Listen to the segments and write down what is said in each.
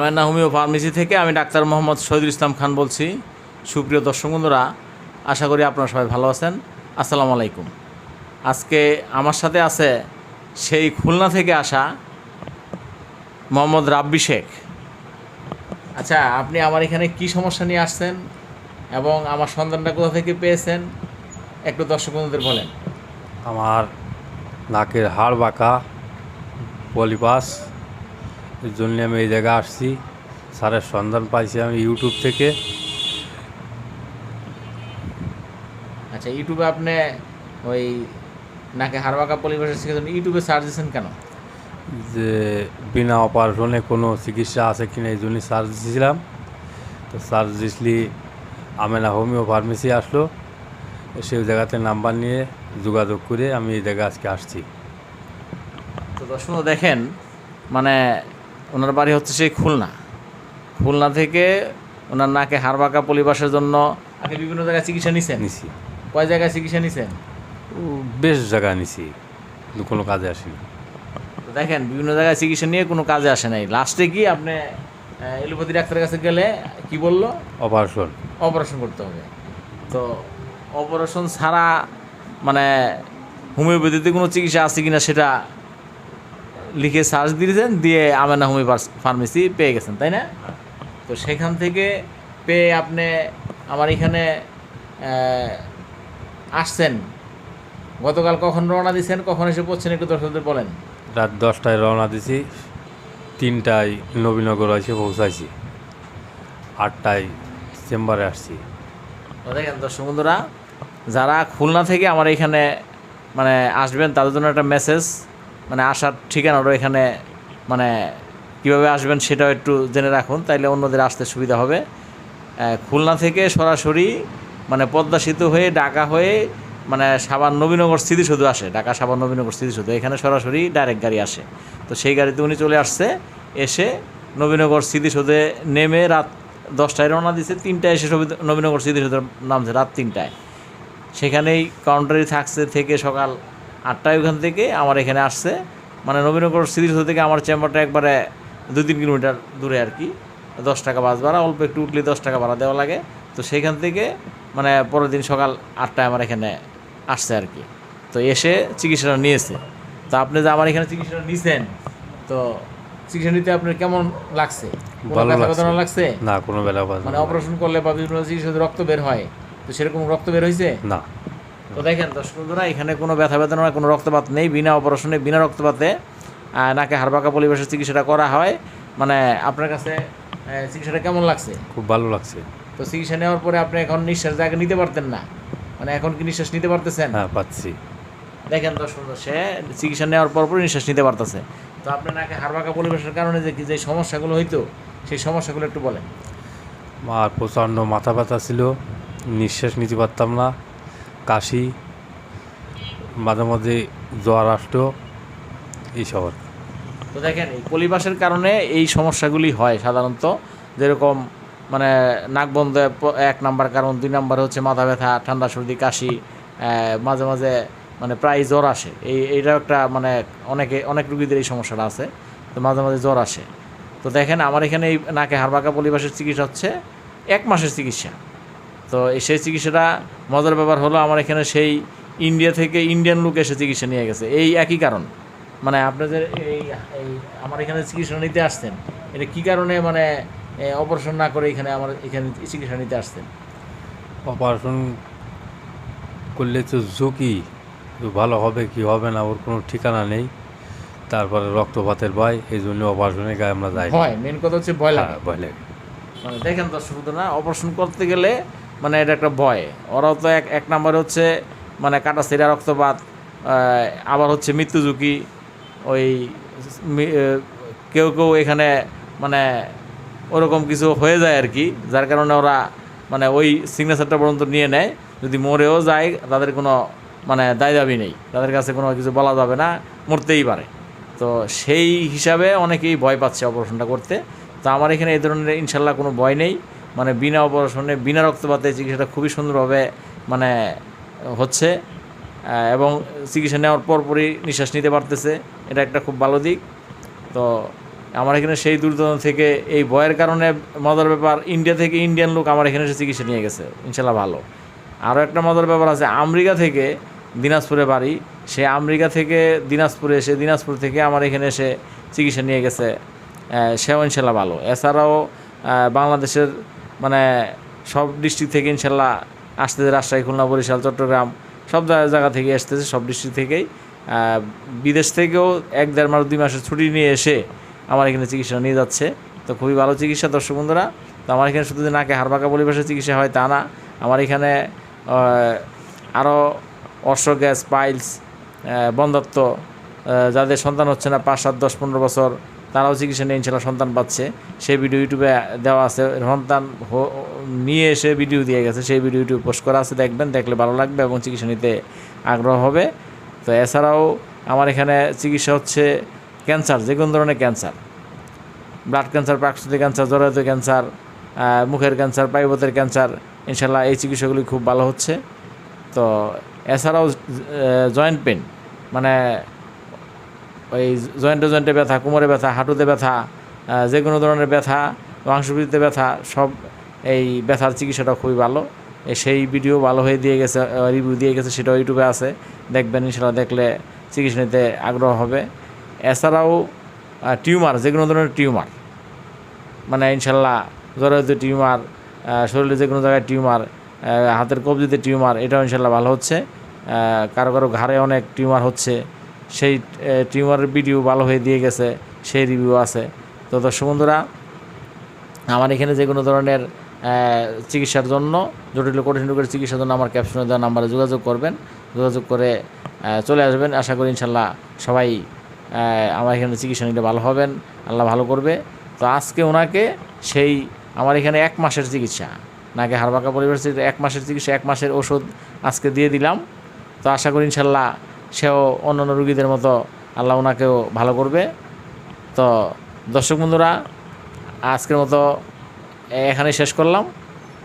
Amena homeo pharmacy থেকে আমি doctor Mohammad Shahidul Islam Khan বলছি। সুপ্রিয় দর্শক বন্ধুরা, আশা করি আপনারা সবাই ভালো আছেন। আসসালামু আলাইকুম। আজকে আমার সাথে আছে সেই খুলনা থেকে আসা মোহাম্মদ রাব্বি শেখ। আচ্ছা, আপনি আমার এখানে কি সমস্যা নিয়ে আসছেন এবং আমার সন্তানটা কোথা থেকে পেয়েছেন একটু দর্শক বন্ধুদের বলেন। আমার নাকের হাড় বাঁকা, পলিপাস, এর জন্য আমি এই জায়গায় আসছি। স্যারের সন্ধান পাইছি আমি ইউটিউব থেকে। আচ্ছা, ইউটিউবে আপনি ওই নাকে হাড়বাঁকা পরিবেশের চিকিৎসা ইউটিউবে সার্চ দিয়েছেন কেন? যে বিনা অপারেশনে কোনো চিকিৎসা আছে কিনা এই জন্যই সার্চ দিয়েছিলাম। তো সার্চ দিসলি আমেনা হোমিও ফার্মেসি আসলো। সেই জায়গাতে নাম্বার নিয়ে যোগাযোগ করে আমি এই জায়গায় আজকে আসছি। তো দর্শক দেখেন, মানে ওনার বাড়ি হচ্ছে সেই খুলনা থেকে ওনার নাকে হাড়বাঁকা পলিবাসের জন্য আগে বিভিন্ন জায়গায় চিকিৎসা নিছেন। নিছি, কয় জায়গায় চিকিৎসা নিছেন? বেশ জায়গায় নিছি, কিন্তু কোনো কাজে আসেনি। তো দেখেন, বিভিন্ন জায়গায় চিকিৎসা নিয়ে কোনো কাজে আসে নাই। লাস্টে কি আপনি এলোপ্যাথি ডাক্তারের কাছে গেলে কি বললো? অপারেশন করতে হবে। তো অপারেশন ছাড়া মানে হোমিওপ্যাথিতে কোনো চিকিৎসা আছে কিনা সেটা লিখে সার্চ দিয়েছেন, দিয়ে আমেনা হোমিও ফার্মেসি পেয়ে গেছেন, তাই না? তো সেখান থেকে পেয়ে আপনি আমার এখানে আসছেন। গতকাল কখন রওনা দিয়েছেন, কখন এসে পড়ছেন একটু দর্শকদের বলেন। রাত 10টায় রওনা দিছি, 3টায় নবীনগর এসে পৌঁছাইছি, 8টায় চেম্বারে আসছি। তো দেখেন দর্শক বন্ধুরা, যারা খুলনা থেকে আমার এখানে মানে আসবেন তাদের জন্য একটা মেসেজ, মানে আসার ঠিকানাটা এখানে মানে কীভাবে আসবেন সেটাও একটু জেনে রাখুন, তাইলে অন্যদের আসতে সুবিধা হবে। খুলনা থেকে সরাসরি মানে পদ্মা সেতু হয়ে ঢাকা হয়ে মানে সাভার নবীনগর স্মৃতিসৌধ আসে, ঢাকা সাভার নবীনগর স্মৃতিসৌধ, এখানে সরাসরি ডাইরেক্ট গাড়ি আসে। তো সেই গাড়িতে উনি চলে আসছে, এসে নবীনগর স্মৃতিসৌধে নেমে রাত 10টায় রওনা দিচ্ছে, 3টায় এসে নবীনগর স্মৃতিসৌধের নামছে রাত 3টায়। সেখানেই কাউন্টারে থাকছে থেকে সকাল 8টায় ওখান থেকে আমার এখানে আসছে। মানে নবীনগর স্মৃতিসৌধ থেকে আমার চেম্বারটা একবারে 2-3 কিলোমিটার দূরে আর কি। 10 টাকা বাস ভাড়া, অল্প একটু উঠলে 10 টাকা ভাড়া দেওয়া লাগে। তো সেইখান থেকে মানে পরের দিন সকাল 8টায় আমার এখানে আসছে আর কি। তো এসে চিকিৎসাটা নিয়েছে। তো আপনি যে আমার এখানে চিকিৎসাটা নিয়েছেন, তো চিকিৎসা নিতে আপনার কেমন লাগছে? ভালো লাগছে না? কোনো বেলা মানে অপারেশন করলে বা বিভিন্ন চিকিৎসাতে রক্ত বের হয়, তো সেরকম রক্ত বের হয়েছে না? তো দেখেন দর্শক বন্ধুরা, এখানে কোনো ব্যথা বেদনা, কোনো রক্তপাত নেই। বিনা অপারেশনে, বিনা রক্তপাতে নাকে হাড়বাঁকা পরিবেশের চিকিৎসাটা করা হয়। মানে আপনার কাছে চিকিৎসাটা কেমন লাগছে? খুব ভালো লাগছে। তো চিকিৎসা নেওয়ার পরে আপনি এখন নিঃশ্বাস জায়গা নিতে পারতেন না, মানে এখন কি নিঃশ্বাস নিতে পারতেছেন? হ্যাঁ, পাচ্ছি। দেখেন দর্শক, সে চিকিৎসা নেওয়ার পর নিঃশ্বাস নিতে পারতেছে। তো আপনার নাকে হাড়বাঁকা পরিবেশের কারণে যে সমস্যাগুলো হইতো সেই সমস্যাগুলো একটু বলেন। আর প্রচণ্ড মাথা ব্যথা ছিল, নিঃশ্বাস নিতে পারতাম না, কাশি, মাঝে মাঝে জ্বর আসতো, এইসব আর। তো দেখেন, এই পলিপাসের কারণে এই সমস্যাগুলি হয় সাধারণত। যেরকম মানে নাক বন্ধ 1 নাম্বার কারণ, 2 নাম্বার হচ্ছে মাথা ব্যথা, ঠান্ডা সর্দি, কাশি, মাঝে মাঝে মানে প্রায় জ্বর আসে। এইটাও একটা মানে অনেক রুগীদের এই সমস্যাটা আছে। তো মাঝে মাঝে জ্বর আসে। তো দেখেন, আমার এখানে এই নাকে হাড়বাঁকা পলিপাসের চিকিৎসা হচ্ছে 1 মাসের চিকিৎসা। তো সেই চিকিৎসাটা মজার ব্যাপার হলো, আমার এখানে সেই ইন্ডিয়া থেকে ইন্ডিয়ান লোক এসে চিকিৎসা নিয়ে গেছে। এই একই কারণ, মানে আপনাদের এই আমার এখানে চিকিৎসা নিতে আসছেন, এটা কী কারণে মানে অপারেশন না করে এখানে আমার এখানে চিকিৎসা নিতে আসছেন? অপারেশন করলে তো ঝুঁকি, ভালো হবে কি হবে না ওর কোনো ঠিকানা নেই। তারপরে রক্তপাতের ভয়, এই জন্য অপারেশনের গায়ে আমরা যাই। ভয়, মেন কথা হচ্ছে ভয় লাগে। ভয় লাগে। মানে দেখেন দর্শক, না অপারেশন করতে গেলে মানে এটা একটা ভয়। ওরাও তো এক নাম্বার হচ্ছে মানে কাটা ছেঁড়া রক্তপাত, আবার হচ্ছে মৃত্যু ঝুঁকি। ওই কেউ এখানে মানে ওরকম কিছু হয়ে যায় আর কি, যার কারণে ওরা মানে ওই সিগনেচারটা পর্যন্ত নিয়ে নেয়। যদি মরেও যায় তাদের কোনো মানে দায় দাবি নেই, তাদের কাছে কোনো কিছু বলা যাবে না, মরতেই পারে। তো সেই হিসাবে অনেকেই ভয় পাচ্ছে অপারেশনটা করতে। তো আমার এখানে এই ধরনের ইনশাল্লাহ কোনো ভয় নেই। মানে বিনা অপারেশনে, বিনা রক্তপাতে চিকিৎসাটা খুবই সুন্দরভাবে মানে হচ্ছে, এবং চিকিৎসা নেওয়ার পরপরই নিঃশ্বাস নিতে পারতেছে। এটা একটা খুব ভালো দিক। তো আমার এখানে সেই দূরদূরান্ত থেকে এই ভয়ের কারণে মজার ব্যাপার ইন্ডিয়া থেকে ইন্ডিয়ান লোক আমার এখানে এসে চিকিৎসা নিয়ে গেছে, ইনশাল্লাহ ভালো। আরও একটা মজার ব্যাপার আছে, আমেরিকা থেকে দিনাজপুরে বাড়ি, সে আমেরিকা থেকে দিনাজপুরে এসে দিনাজপুর থেকে আমার এখানে এসে চিকিৎসা নিয়ে গেছে, সেও ইনশাল্লাহ ভালো। এছাড়াও বাংলাদেশের মানে সব ডিস্ট্রিক্ট থেকে ইনশাল্লাহ আসতেছে, রাজশাহী, খুলনা, বরিশাল, চট্টগ্রাম সব জায়গা থেকে আসতেছে, সব ডিস্ট্রিক্ট থেকেই। বিদেশ থেকেও 1-1.5 মাস 2 মাসের ছুটি নিয়ে এসে আমার এখানে চিকিৎসা নিয়ে যাচ্ছে। তো খুবই ভালো চিকিৎসা দর্শক বন্ধুরা। তো আমার এখানে শুধু যে নাকে হাড় পরিবেশের চিকিৎসা হয় তা না, আমার এখানে আরও অর্শ গ্যাস, পাইলস, বন্ধ্যাত্ব, যাদের সন্তান হচ্ছে না 5, 7, 10, 15 বছর, তারাও চিকিৎসা নিয়ে ইনশাল্লাহ সন্তান পাচ্ছে। সেই ভিডিও ইউটিউবে দেওয়া আছে, সন্তান নিয়ে এসে ভিডিও দিয়ে গেছে, সেই ভিডিও ইউটিউবে পোস্ট করা আছে, দেখবেন, দেখলে ভালো লাগবে এবং চিকিৎসা নিতে আগ্রহ হবে। তো এছাড়াও আমার এখানে চিকিৎসা হচ্ছে ক্যান্সার, যে কোনো ধরনের ক্যান্সার, ব্লাড ক্যান্সার, প্রাকৃতিক ক্যান্সার, জরায়ু ক্যান্সার, মুখের ক্যান্সার, পাইপথের ক্যান্সার, ইনশাল্লাহ এই চিকিৎসাগুলি খুব ভালো হচ্ছে। তো এছাড়াও জয়েন্ট পেন, মানে ওই জয়েন্টে ব্যথা, কোমরে ব্যথা, হাঁটুতে ব্যথা, যে কোনো ধরনের ব্যথা, মাংসপেশিতে ব্যথা, সব এই ব্যথার চিকিৎসাটা খুবই ভালো। সেই ভিডিও ভালো হয়ে দিয়ে গেছে, রিভিউ দিয়ে গেছে, সেটাও ইউটিউবে আছে, দেখবেন, ইনশাল্লাহ দেখলে চিকিৎসা নিতে আগ্রহ হবে। এছাড়াও টিউমার, যে কোনো ধরনের টিউমার, মানে ইনশাল্লাহ জরায়ুতে টিউমার, শরীরে যে কোনো জায়গায় টিউমার, হাতের কবজিতে টিউমার, এটাও ইনশাল্লাহ ভালো হচ্ছে। কারো কারো ঘাড়ে অনেক টিউমার হচ্ছে, সেই টিউমারের ভিডিও ভালো হয়ে দিয়ে গেছে, সেই রিভিউ আছে। তো দর্শক বন্ধুরা, আমার এখানে যে কোনো ধরনের চিকিৎসার জন্য, জটিল কঠিন রোগের চিকিৎসার জন্য আমার ক্যাপশনে দেওয়া নাম্বারে যোগাযোগ করবেন, যোগাযোগ করে চলে আসবেন। আশা করি ইনশাল্লাহ সবাই আমার এখানে চিকিৎসা নিতে ভালো হবেন, আল্লাহ ভালো করবে। তো আজকে ওনাকে সেই আমার এখানে 1 মাসের চিকিৎসা, নাকি হাড় পরিবেশ 1 মাসের চিকিৎসা, 1 মাসের ওষুধ আজকে দিয়ে দিলাম। তো আশা করি ইনশাল্লাহ সেও অন্যান্য রুগীদের মতো আল্লাহ ওনাকেও ভালো করবে। তো দর্শক বন্ধুরা, আজকের মতো এখানে শেষ করলাম।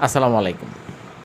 আসসালামু আলাইকুম।